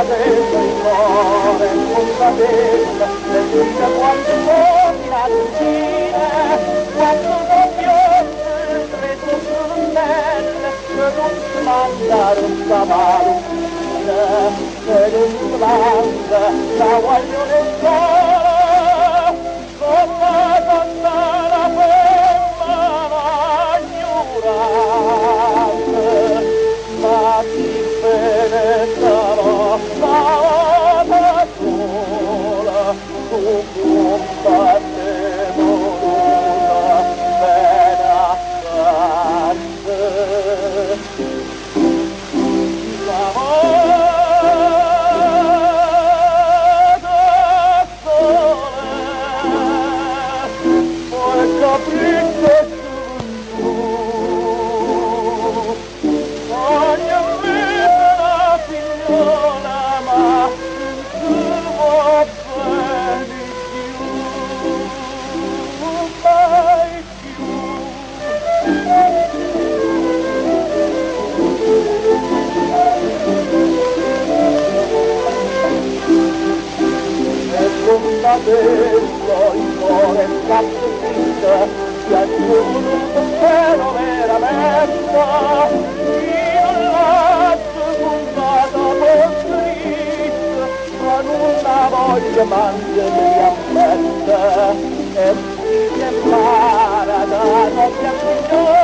dentro il cuore, punta dentro, le vita quando sono la cucina, quando doppio tre tunnelle, che non si mangia rossa malucina, che non si mangia la voglio nel sole, con la tantana ferma ma ignorante, ma chi penetrava stava sola, su punta demorosa, benastante. Dentro il cuore scappita, si aggiunge un pensiero veramente, in la secondata postrita, con una voglia mangia mi ammette, e si separa da doppia signora.